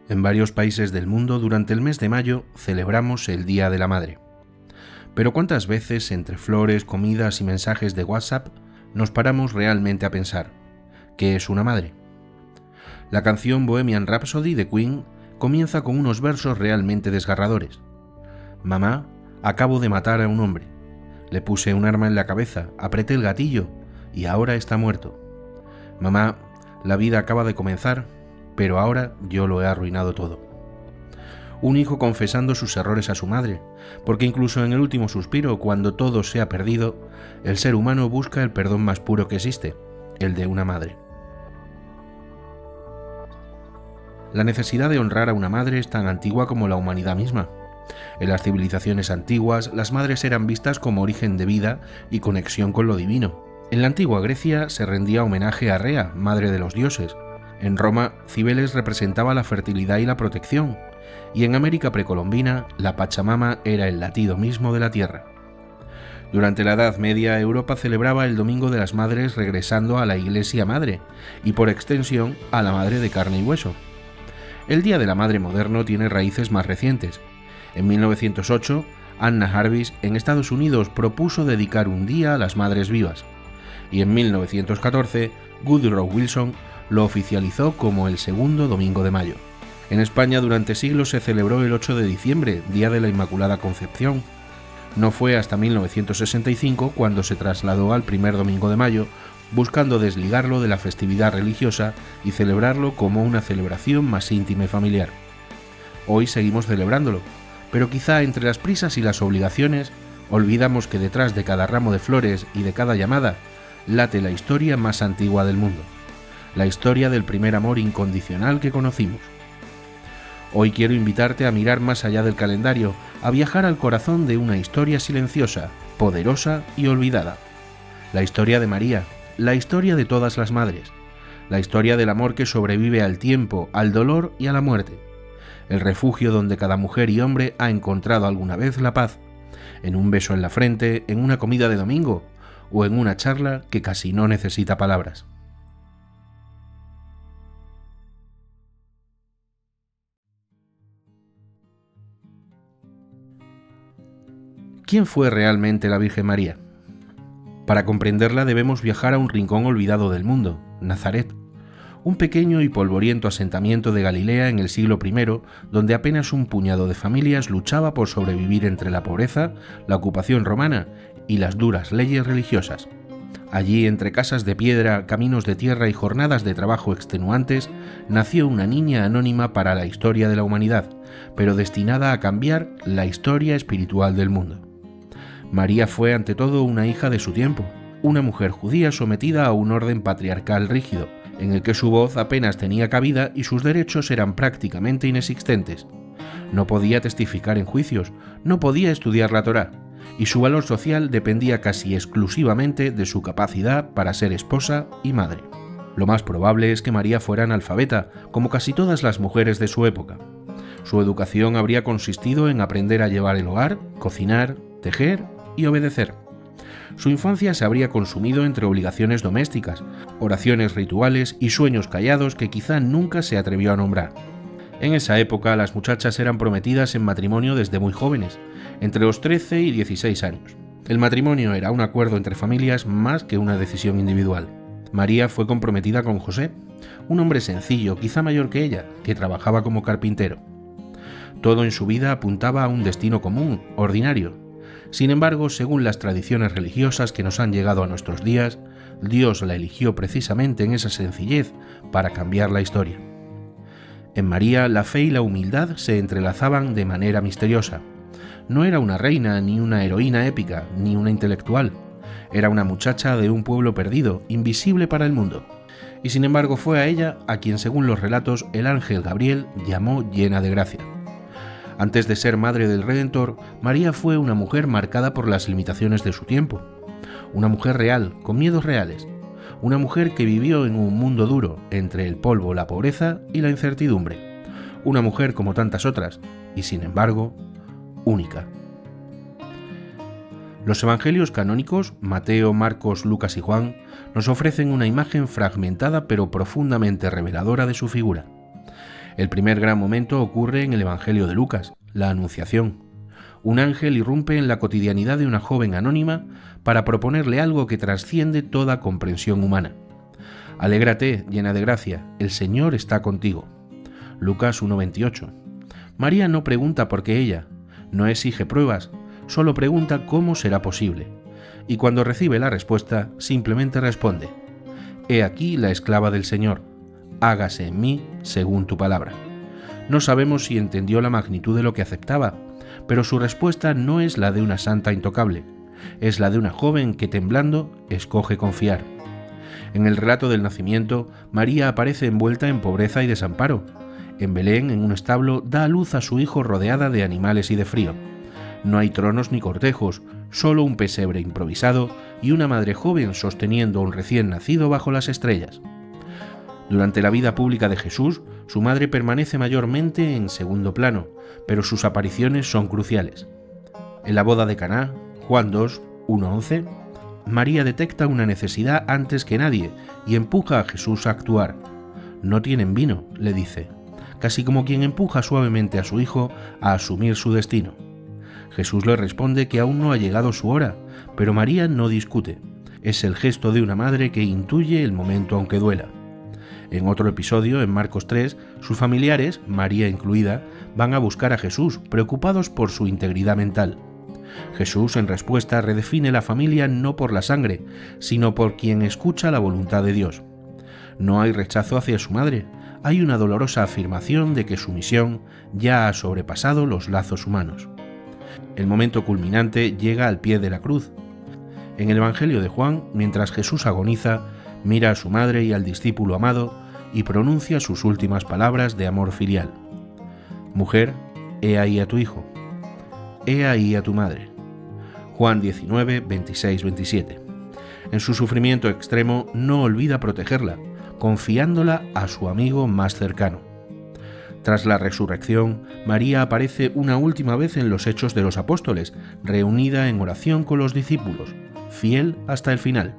En varios países del mundo durante el mes de mayo celebramos el Día de la Madre. Pero ¿cuántas veces entre flores, comidas y mensajes de WhatsApp nos paramos realmente a pensar ¿qué es una madre? La canción Bohemian Rhapsody de Queen comienza con unos versos realmente desgarradores. Mamá, acabo de matar a un hombre. Le puse un arma en la cabeza, apreté el gatillo y ahora está muerto. Mamá, la vida acaba de comenzar, pero ahora yo lo he arruinado todo. Un hijo confesando sus errores a su madre, porque incluso en el último suspiro, cuando todo se ha perdido, el ser humano busca el perdón más puro que existe, el de una madre. La necesidad de honrar a una madre es tan antigua como la humanidad misma. En las civilizaciones antiguas, las madres eran vistas como origen de vida y conexión con lo divino. En la antigua Grecia se rendía homenaje a Rea, madre de los dioses. En Roma, Cibeles representaba la fertilidad y la protección, y en América precolombina, la Pachamama era el latido mismo de la tierra. Durante la Edad Media, Europa celebraba el Domingo de las Madres regresando a la Iglesia Madre, y por extensión, a la Madre de carne y hueso. El Día de la Madre moderno tiene raíces más recientes. En 1908, Anna Jarvis, en Estados Unidos, propuso dedicar un día a las madres vivas, y en 1914, Woodrow Wilson lo oficializó como el segundo domingo de mayo. En España durante siglos se celebró el 8 de diciembre, Día de la Inmaculada Concepción. No fue hasta 1965 cuando se trasladó al primer domingo de mayo, buscando desligarlo de la festividad religiosa y celebrarlo como una celebración más íntima y familiar. Hoy seguimos celebrándolo, pero quizá entre las prisas y las obligaciones olvidamos que detrás de cada ramo de flores y de cada llamada late la historia más antigua del mundo. La historia del primer amor incondicional que conocimos. Hoy quiero invitarte a mirar más allá del calendario, a viajar al corazón de una historia silenciosa, poderosa y olvidada. La historia de María, la historia de todas las madres, la historia del amor que sobrevive al tiempo, al dolor y a la muerte. El refugio donde cada mujer y hombre ha encontrado alguna vez la paz, en un beso en la frente, en una comida de domingo o en una charla que casi no necesita palabras. ¿Quién fue realmente la Virgen María? Para comprenderla debemos viajar a un rincón olvidado del mundo, Nazaret, un pequeño y polvoriento asentamiento de Galilea en el siglo I, donde apenas un puñado de familias luchaba por sobrevivir entre la pobreza, la ocupación romana y las duras leyes religiosas. Allí, entre casas de piedra, caminos de tierra y jornadas de trabajo extenuantes, nació una niña anónima para la historia de la humanidad, pero destinada a cambiar la historia espiritual del mundo. María fue ante todo una hija de su tiempo, una mujer judía sometida a un orden patriarcal rígido, en el que su voz apenas tenía cabida y sus derechos eran prácticamente inexistentes. No podía testificar en juicios, no podía estudiar la Torá, y su valor social dependía casi exclusivamente de su capacidad para ser esposa y madre. Lo más probable es que María fuera analfabeta, como casi todas las mujeres de su época. Su educación habría consistido en aprender a llevar el hogar, cocinar, tejer y obedecer. Su infancia se habría consumido entre obligaciones domésticas, oraciones rituales y sueños callados que quizá nunca se atrevió a nombrar. En esa época las muchachas eran prometidas en matrimonio desde muy jóvenes, entre los 13 y 16 años. El matrimonio era un acuerdo entre familias más que una decisión individual. María fue comprometida con José, un hombre sencillo, quizá mayor que ella, que trabajaba como carpintero. Todo en su vida apuntaba a un destino común, ordinario. Sin embargo, según las tradiciones religiosas que nos han llegado a nuestros días, Dios la eligió precisamente en esa sencillez para cambiar la historia. En María, la fe y la humildad se entrelazaban de manera misteriosa. No era una reina, ni una heroína épica, ni una intelectual. Era una muchacha de un pueblo perdido, invisible para el mundo. Y sin embargo fue a ella a quien, según los relatos, el ángel Gabriel llamó llena de gracia. Antes de ser madre del Redentor, María fue una mujer marcada por las limitaciones de su tiempo. Una mujer real, con miedos reales. Una mujer que vivió en un mundo duro, entre el polvo, la pobreza y la incertidumbre. Una mujer como tantas otras, y sin embargo, única. Los evangelios canónicos, Mateo, Marcos, Lucas y Juan, nos ofrecen una imagen fragmentada pero profundamente reveladora de su figura. El primer gran momento ocurre en el Evangelio de Lucas, la Anunciación. Un ángel irrumpe en la cotidianidad de una joven anónima para proponerle algo que trasciende toda comprensión humana. Alégrate, llena de gracia, el Señor está contigo. Lucas 1:28. María no pregunta por qué ella, no exige pruebas, solo pregunta cómo será posible. Y cuando recibe la respuesta, simplemente responde: He aquí la esclava del Señor, hágase en mí según tu palabra. No sabemos si entendió la magnitud de lo que aceptaba, pero su respuesta no es la de una santa intocable, es la de una joven que, temblando, escoge confiar. En el relato del nacimiento, María aparece envuelta en pobreza y desamparo. En Belén, en un establo, da a luz a su hijo rodeada de animales y de frío. No hay tronos ni cortejos, solo un pesebre improvisado y una madre joven sosteniendo a un recién nacido bajo las estrellas. Durante la vida pública de Jesús, su madre permanece mayormente en segundo plano, pero sus apariciones son cruciales. En la boda de Caná, Juan 2, 1:11, María detecta una necesidad antes que nadie y empuja a Jesús a actuar. No tienen vino, le dice, casi como quien empuja suavemente a su hijo a asumir su destino. Jesús le responde que aún no ha llegado su hora, pero María no discute. Es el gesto de una madre que intuye el momento aunque duela. En otro episodio, en Marcos 3, sus familiares, María incluida, van a buscar a Jesús, preocupados por su integridad mental. Jesús, en respuesta, redefine la familia no por la sangre, sino por quien escucha la voluntad de Dios. No hay rechazo hacia su madre, hay una dolorosa afirmación de que su misión ya ha sobrepasado los lazos humanos. El momento culminante llega al pie de la cruz. En el Evangelio de Juan, mientras Jesús agoniza, mira a su madre y al discípulo amado y pronuncia sus últimas palabras de amor filial. Mujer, he ahí a tu hijo. He ahí a tu madre. Juan 19, 26-27. En su sufrimiento extremo no olvida protegerla, confiándola a su amigo más cercano. Tras la resurrección, María aparece una última vez en los Hechos de los Apóstoles, reunida en oración con los discípulos, fiel hasta el final.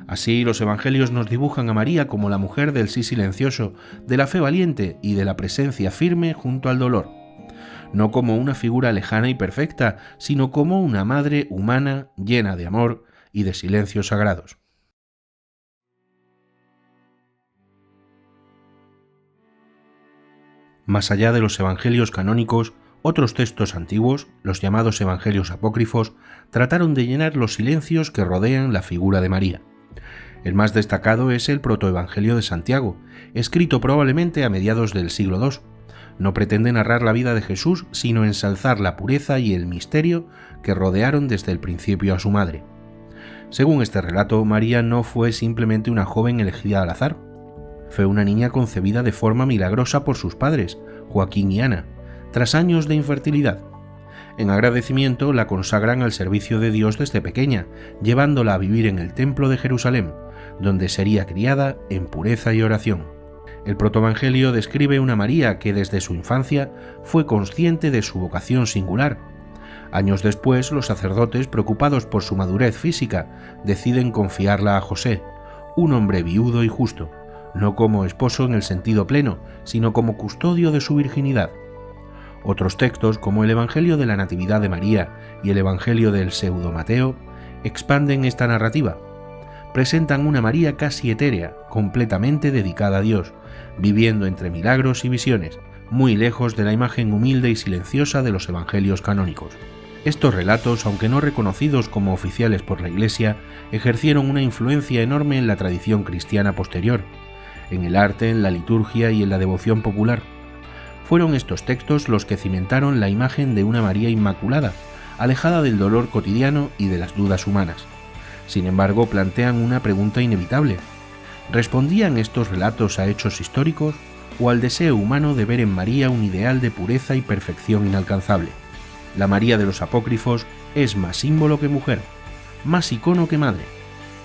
Así, los evangelios nos dibujan a María como la mujer del sí silencioso, de la fe valiente y de la presencia firme junto al dolor. No como una figura lejana y perfecta, sino como una madre humana llena de amor y de silencios sagrados. Más allá de los evangelios canónicos, otros textos antiguos, los llamados evangelios apócrifos, trataron de llenar los silencios que rodean la figura de María. El más destacado es el protoevangelio de Santiago, escrito probablemente a mediados del siglo II. No pretende narrar la vida de Jesús, sino ensalzar la pureza y el misterio que rodearon desde el principio a su madre. Según este relato, María no fue simplemente una joven elegida al azar. Fue una niña concebida de forma milagrosa por sus padres, Joaquín y Ana, tras años de infertilidad. En agradecimiento la consagran al servicio de Dios desde pequeña, llevándola a vivir en el templo de Jerusalén, donde sería criada en pureza y oración. El protoevangelio describe una María que desde su infancia fue consciente de su vocación singular. Años después, los sacerdotes, preocupados por su madurez física, deciden confiarla a José, un hombre viudo y justo, no como esposo en el sentido pleno, sino como custodio de su virginidad. Otros textos, como el Evangelio de la Natividad de María y el Evangelio del Pseudo Mateo, expanden esta narrativa. Presentan una María casi etérea, completamente dedicada a Dios, viviendo entre milagros y visiones, muy lejos de la imagen humilde y silenciosa de los evangelios canónicos. Estos relatos, aunque no reconocidos como oficiales por la Iglesia, ejercieron una influencia enorme en la tradición cristiana posterior, en el arte, en la liturgia y en la devoción popular. Fueron estos textos los que cimentaron la imagen de una María inmaculada, alejada del dolor cotidiano y de las dudas humanas. Sin embargo, plantean una pregunta inevitable. ¿Respondían estos relatos a hechos históricos o al deseo humano de ver en María un ideal de pureza y perfección inalcanzable? La María de los apócrifos es más símbolo que mujer, más icono que madre,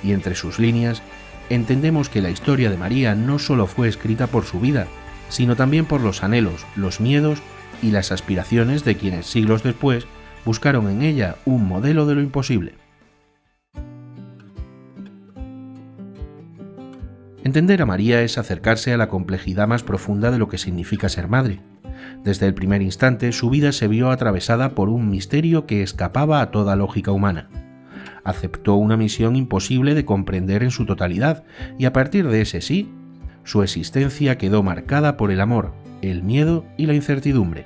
y entre sus líneas entendemos que la historia de María no solo fue escrita por su vida, sino también por los anhelos, los miedos y las aspiraciones de quienes siglos después buscaron en ella un modelo de lo imposible. Entender a María es acercarse a la complejidad más profunda de lo que significa ser madre. Desde el primer instante, su vida se vio atravesada por un misterio que escapaba a toda lógica humana. Aceptó una misión imposible de comprender en su totalidad, y a partir de ese sí, su existencia quedó marcada por el amor, el miedo y la incertidumbre.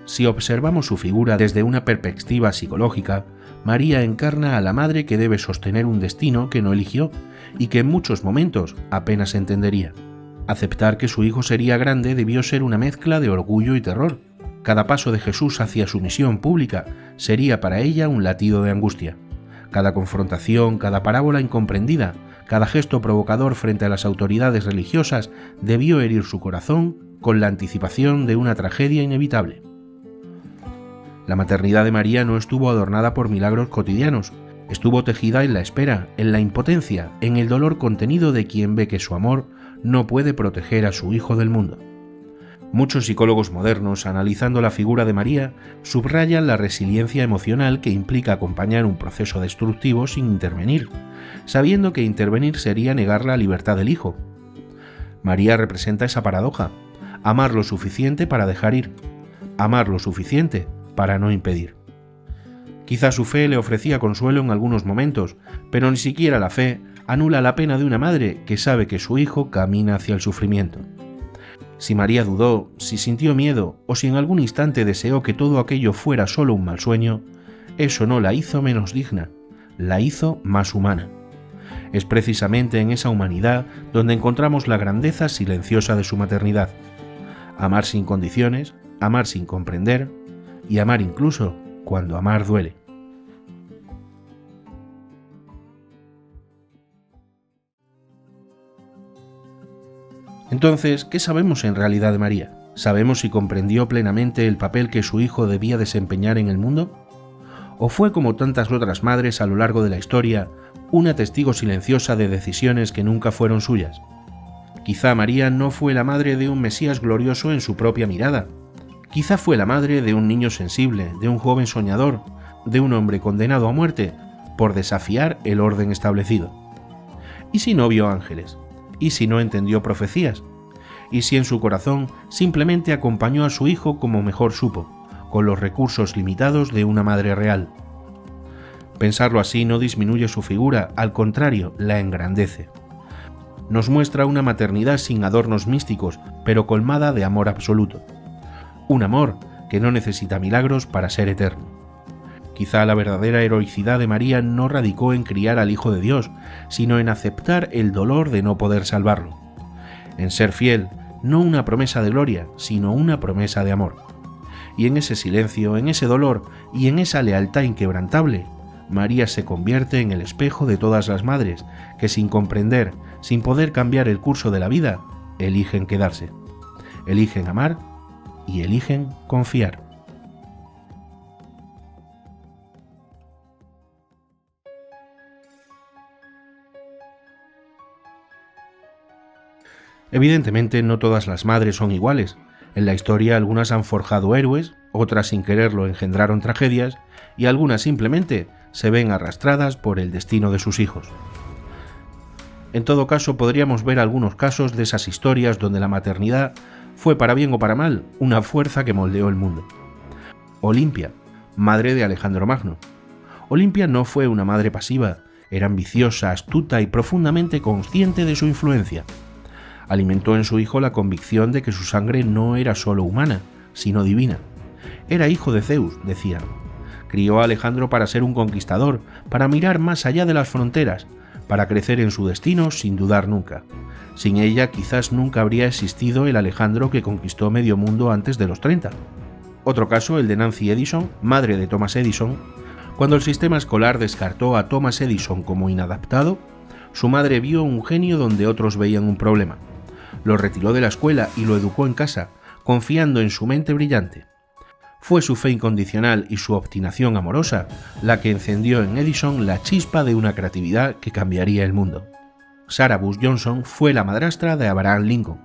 Si observamos su figura desde una perspectiva psicológica, María encarna a la madre que debe sostener un destino que no eligió y que en muchos momentos apenas entendería. Aceptar que su hijo sería grande debió ser una mezcla de orgullo y terror. Cada paso de Jesús hacia su misión pública sería para ella un latido de angustia. Cada confrontación, cada parábola incomprendida, cada gesto provocador frente a las autoridades religiosas debió herir su corazón con la anticipación de una tragedia inevitable. La maternidad de María no estuvo adornada por milagros cotidianos, estuvo tejida en la espera, en la impotencia, en el dolor contenido de quien ve que su amor no puede proteger a su hijo del mundo. Muchos psicólogos modernos, analizando la figura de María, subrayan la resiliencia emocional que implica acompañar un proceso destructivo sin intervenir, sabiendo que intervenir sería negar la libertad del hijo. María representa esa paradoja: amar lo suficiente para dejar ir, amar lo suficiente para no impedir. Quizá su fe le ofrecía consuelo en algunos momentos, pero ni siquiera la fe anula la pena de una madre que sabe que su hijo camina hacia el sufrimiento. Si María dudó, si sintió miedo o si en algún instante deseó que todo aquello fuera solo un mal sueño, eso no la hizo menos digna, la hizo más humana. Es precisamente en esa humanidad donde encontramos la grandeza silenciosa de su maternidad. Amar sin condiciones, amar sin comprender y amar incluso cuando amar duele. Entonces, ¿qué sabemos en realidad de María? ¿Sabemos si comprendió plenamente el papel que su hijo debía desempeñar en el mundo? ¿O fue, como tantas otras madres a lo largo de la historia, una testigo silenciosa de decisiones que nunca fueron suyas? Quizá María no fue la madre de un Mesías glorioso en su propia mirada. Quizá fue la madre de un niño sensible, de un joven soñador, de un hombre condenado a muerte por desafiar el orden establecido. ¿Y si no vio ángeles? ¿Y si no entendió profecías? ¿Y si en su corazón simplemente acompañó a su hijo como mejor supo, con los recursos limitados de una madre real? Pensarlo así no disminuye su figura, al contrario, la engrandece. Nos muestra una maternidad sin adornos místicos, pero colmada de amor absoluto. Un amor que no necesita milagros para ser eterno. Quizá la verdadera heroicidad de María no radicó en criar al Hijo de Dios, sino en aceptar el dolor de no poder salvarlo. En ser fiel, no una promesa de gloria, sino una promesa de amor. Y en ese silencio, en ese dolor y en esa lealtad inquebrantable, María se convierte en el espejo de todas las madres que, sin comprender, sin poder cambiar el curso de la vida, eligen quedarse. Eligen amar y eligen confiar. Evidentemente no todas las madres son iguales. En la historia algunas han forjado héroes, otras sin quererlo engendraron tragedias y algunas simplemente se ven arrastradas por el destino de sus hijos. En todo caso, podríamos ver algunos casos de esas historias donde la maternidad fue, para bien o para mal, una fuerza que moldeó el mundo. Olimpia, madre de Alejandro Magno. Olimpia no fue una madre pasiva, era ambiciosa, astuta y profundamente consciente de su influencia. Alimentó en su hijo la convicción de que su sangre no era solo humana, sino divina. Era hijo de Zeus, decía. Crió a Alejandro para ser un conquistador, para mirar más allá de las fronteras, para crecer en su destino sin dudar nunca. Sin ella quizás nunca habría existido el Alejandro que conquistó medio mundo antes de los 30. Otro caso, el de Nancy Edison, madre de Thomas Edison. Cuando el sistema escolar descartó a Thomas Edison como inadaptado, su madre vio un genio donde otros veían un problema. Lo retiró de la escuela y lo educó en casa, confiando en su mente brillante. Fue su fe incondicional y su obstinación amorosa la que encendió en Edison la chispa de una creatividad que cambiaría el mundo. Sarah Bush Johnson fue la madrastra de Abraham Lincoln.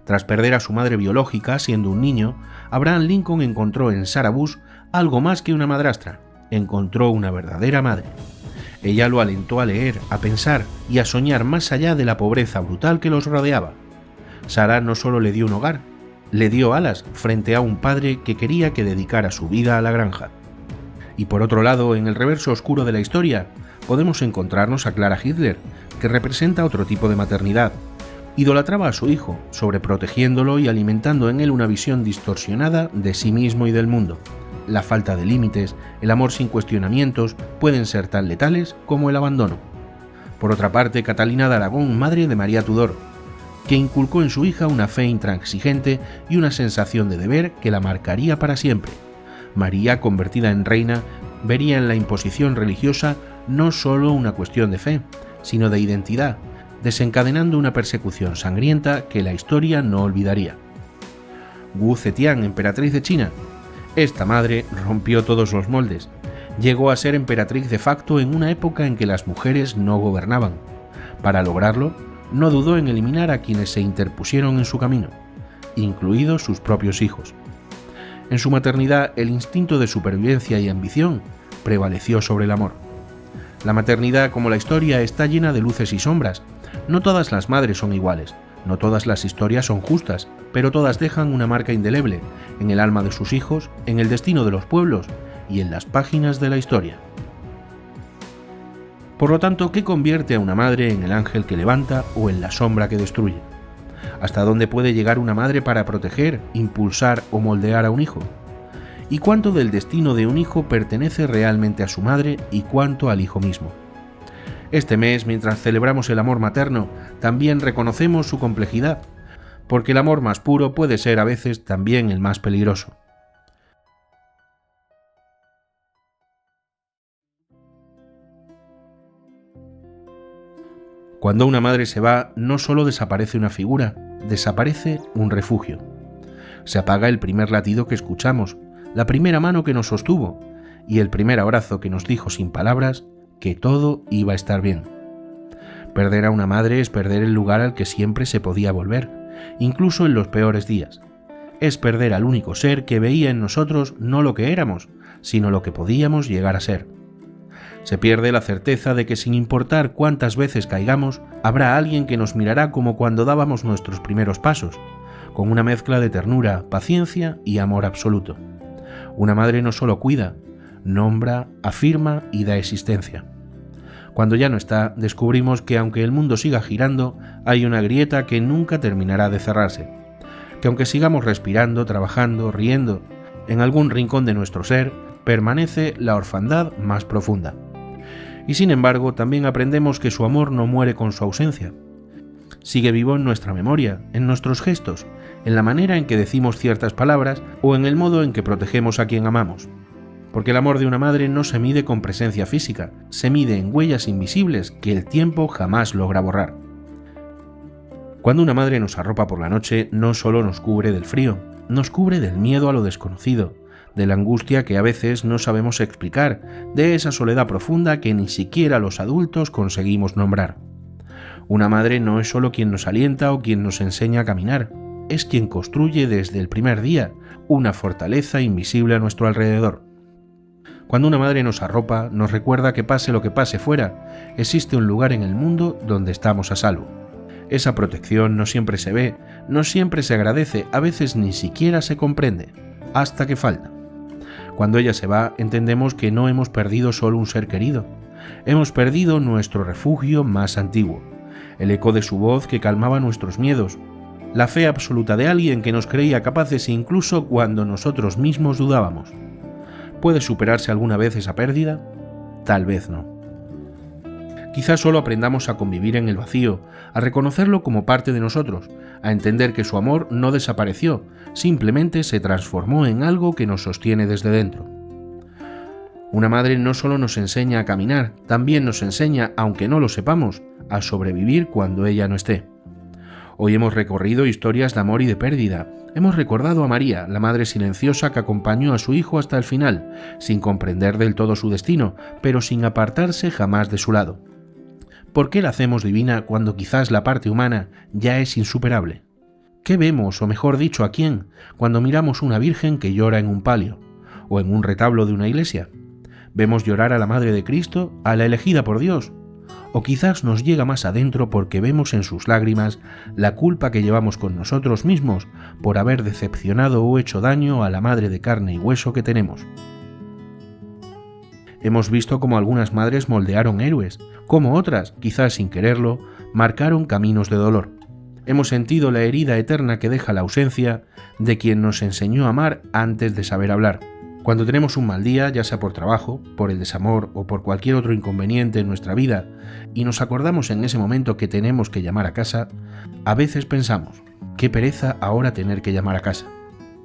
Tras perder a su madre biológica siendo un niño, Abraham Lincoln encontró en Sarah Bush algo más que una madrastra, encontró una verdadera madre. Ella lo alentó a leer, a pensar y a soñar más allá de la pobreza brutal que los rodeaba. Sara no solo le dio un hogar, le dio alas frente a un padre que quería que dedicara su vida a la granja. Y por otro lado, en el reverso oscuro de la historia, podemos encontrarnos a Clara Hitler, que representa otro tipo de maternidad. Idolatraba a su hijo, sobreprotegiéndolo y alimentando en él una visión distorsionada de sí mismo y del mundo. La falta de límites, el amor sin cuestionamientos, pueden ser tan letales como el abandono. Por otra parte, Catalina de Aragón, madre de María Tudor, que inculcó en su hija una fe intransigente y una sensación de deber que la marcaría para siempre. María, convertida en reina, vería en la imposición religiosa no solo una cuestión de fe, sino de identidad, desencadenando una persecución sangrienta que la historia no olvidaría. Wu Zetian, emperatriz de China. Esta madre rompió todos los moldes. Llegó a ser emperatriz de facto en una época en que las mujeres no gobernaban. Para lograrlo, no dudó en eliminar a quienes se interpusieron en su camino, incluidos sus propios hijos. En su maternidad, el instinto de supervivencia y ambición prevaleció sobre el amor. La maternidad, como la historia, está llena de luces y sombras. No todas las madres son iguales, no todas las historias son justas, pero todas dejan una marca indeleble en el alma de sus hijos, en el destino de los pueblos y en las páginas de la historia. Por lo tanto, ¿qué convierte a una madre en el ángel que levanta o en la sombra que destruye? ¿Hasta dónde puede llegar una madre para proteger, impulsar o moldear a un hijo? ¿Y cuánto del destino de un hijo pertenece realmente a su madre y cuánto al hijo mismo? Este mes, mientras celebramos el amor materno, también reconocemos su complejidad, porque el amor más puro puede ser a veces también el más peligroso. Cuando una madre se va, no solo desaparece una figura, desaparece un refugio. Se apaga el primer latido que escuchamos, la primera mano que nos sostuvo y el primer abrazo que nos dijo sin palabras que todo iba a estar bien. Perder a una madre es perder el lugar al que siempre se podía volver, incluso en los peores días. Es perder al único ser que veía en nosotros no lo que éramos, sino lo que podíamos llegar a ser. Se pierde la certeza de que sin importar cuántas veces caigamos, habrá alguien que nos mirará como cuando dábamos nuestros primeros pasos, con una mezcla de ternura, paciencia y amor absoluto. Una madre no solo cuida, nombra, afirma y da existencia. Cuando ya no está, descubrimos que aunque el mundo siga girando, hay una grieta que nunca terminará de cerrarse. Que aunque sigamos respirando, trabajando, riendo, en algún rincón de nuestro ser permanece la orfandad más profunda. Y sin embargo, también aprendemos que su amor no muere con su ausencia. Sigue vivo en nuestra memoria, en nuestros gestos, en la manera en que decimos ciertas palabras o en el modo en que protegemos a quien amamos. Porque el amor de una madre no se mide con presencia física, se mide en huellas invisibles que el tiempo jamás logra borrar. Cuando una madre nos arropa por la noche, no solo nos cubre del frío, nos cubre del miedo a lo desconocido, de la angustia que a veces no sabemos explicar, de esa soledad profunda que ni siquiera los adultos conseguimos nombrar. Una madre no es solo quien nos alienta o quien nos enseña a caminar, es quien construye desde el primer día una fortaleza invisible a nuestro alrededor. Cuando una madre nos arropa, nos recuerda que pase lo que pase fuera, existe un lugar en el mundo donde estamos a salvo. Esa protección no siempre se ve, no siempre se agradece, a veces ni siquiera se comprende, hasta que falta. Cuando ella se va, entendemos que no hemos perdido solo un ser querido, hemos perdido nuestro refugio más antiguo, el eco de su voz que calmaba nuestros miedos, la fe absoluta de alguien que nos creía capaces incluso cuando nosotros mismos dudábamos. ¿Puede superarse alguna vez esa pérdida? Tal vez no. Quizás solo aprendamos a convivir en el vacío, a reconocerlo como parte de nosotros, a entender que su amor no desapareció, simplemente se transformó en algo que nos sostiene desde dentro. Una madre no solo nos enseña a caminar, también nos enseña, aunque no lo sepamos, a sobrevivir cuando ella no esté. Hoy hemos recorrido historias de amor y de pérdida. Hemos recordado a María, la madre silenciosa que acompañó a su hijo hasta el final, sin comprender del todo su destino, pero sin apartarse jamás de su lado. ¿Por qué la hacemos divina cuando quizás la parte humana ya es insuperable? ¿Qué vemos, o mejor dicho, a quién, cuando miramos una virgen que llora en un palio, o en un retablo de una iglesia? Vemos llorar a la Madre de Cristo, a la elegida por Dios. O quizás nos llega más adentro porque vemos en sus lágrimas la culpa que llevamos con nosotros mismos por haber decepcionado o hecho daño a la madre de carne y hueso que tenemos. Hemos visto cómo algunas madres moldearon héroes, como otras, quizás sin quererlo, marcaron caminos de dolor. Hemos sentido la herida eterna que deja la ausencia de quien nos enseñó a amar antes de saber hablar. Cuando tenemos un mal día, ya sea por trabajo, por el desamor o por cualquier otro inconveniente en nuestra vida, y nos acordamos en ese momento que tenemos que llamar a casa, a veces pensamos, qué pereza ahora tener que llamar a casa.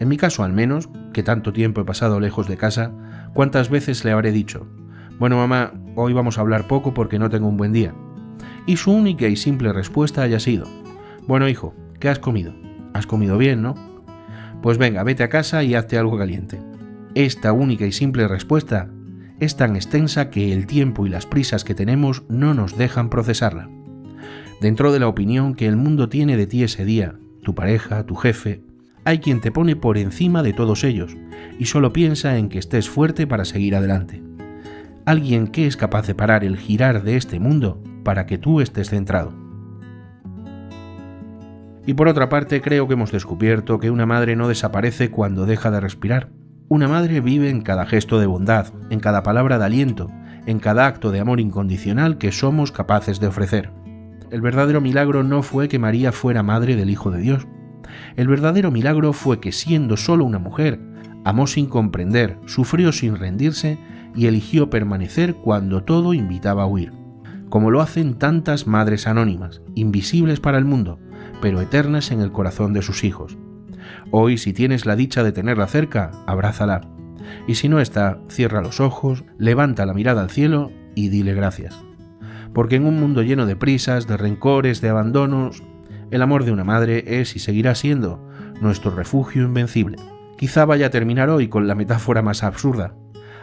En mi caso al menos, que tanto tiempo he pasado lejos de casa, ¿cuántas veces le habré dicho, bueno mamá, hoy vamos a hablar poco porque no tengo un buen día? Y su única y simple respuesta haya sido, bueno hijo, ¿qué has comido? ¿Has comido bien, no? Pues venga, vete a casa y hazte algo caliente. Esta única y simple respuesta es tan extensa que el tiempo y las prisas que tenemos no nos dejan procesarla. Dentro de la opinión que el mundo tiene de ti ese día, tu pareja, tu jefe, hay quien te pone por encima de todos ellos y solo piensa en que estés fuerte para seguir adelante. Alguien que es capaz de parar el girar de este mundo para que tú estés centrado. Y por otra parte, creo que hemos descubierto que una madre no desaparece cuando deja de respirar. Una madre vive en cada gesto de bondad, en cada palabra de aliento, en cada acto de amor incondicional que somos capaces de ofrecer. El verdadero milagro no fue que María fuera madre del Hijo de Dios. El verdadero milagro fue que, siendo solo una mujer, amó sin comprender, sufrió sin rendirse y eligió permanecer cuando todo invitaba a huir. Como lo hacen tantas madres anónimas, invisibles para el mundo, pero eternas en el corazón de sus hijos. Hoy, si tienes la dicha de tenerla cerca, abrázala. Y si no está, cierra los ojos, levanta la mirada al cielo y dile gracias. Porque en un mundo lleno de prisas, de rencores, de abandonos, el amor de una madre es y seguirá siendo nuestro refugio invencible. Quizá vaya a terminar hoy con la metáfora más absurda.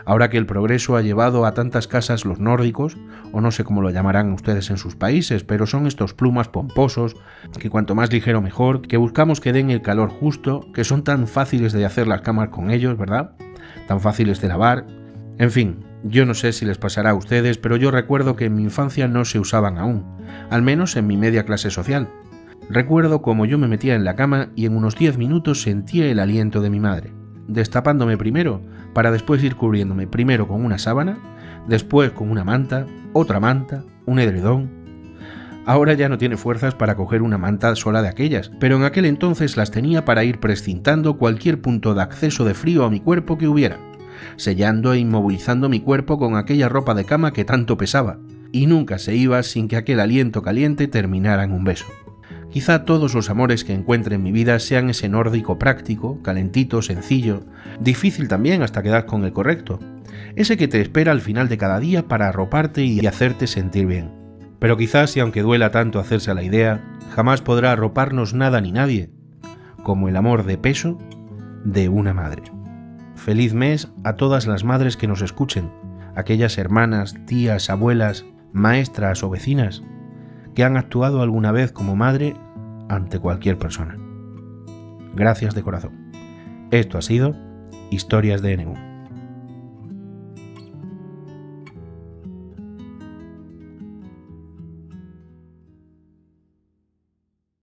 Ahora que el progreso ha llevado a tantas casas los nórdicos, o no sé cómo lo llamarán ustedes en sus países, pero son estos plumas pomposos, que cuanto más ligero mejor, que buscamos que den el calor justo, que son tan fáciles de hacer las camas con ellos, ¿verdad? Tan fáciles de lavar. En fin, yo no sé si les pasará a ustedes, pero yo recuerdo que en mi infancia no se usaban aún, al menos en mi media clase social. Recuerdo cómo yo me metía en la cama y en unos 10 minutos sentía el aliento de mi madre, destapándome primero, para después ir cubriéndome primero con una sábana, después con una manta, otra manta, un edredón. Ahora ya no tiene fuerzas para coger una manta sola de aquellas, pero en aquel entonces las tenía para ir precintando cualquier punto de acceso de frío a mi cuerpo que hubiera, sellando e inmovilizando mi cuerpo con aquella ropa de cama que tanto pesaba, y nunca se iba sin que aquel aliento caliente terminara en un beso. Quizá todos los amores que encuentre en mi vida sean ese nórdico práctico, calentito, sencillo, difícil también hasta quedar con el correcto, ese que te espera al final de cada día para arroparte y hacerte sentir bien. Pero quizás, y aunque duela tanto hacerse a la idea, jamás podrá arroparnos nada ni nadie, como el amor de peso de una madre. Feliz mes a todas las madres que nos escuchen, aquellas hermanas, tías, abuelas, maestras o vecinas, que han actuado alguna vez como madre ante cualquier persona. Gracias de corazón. Esto ha sido Historias de N1.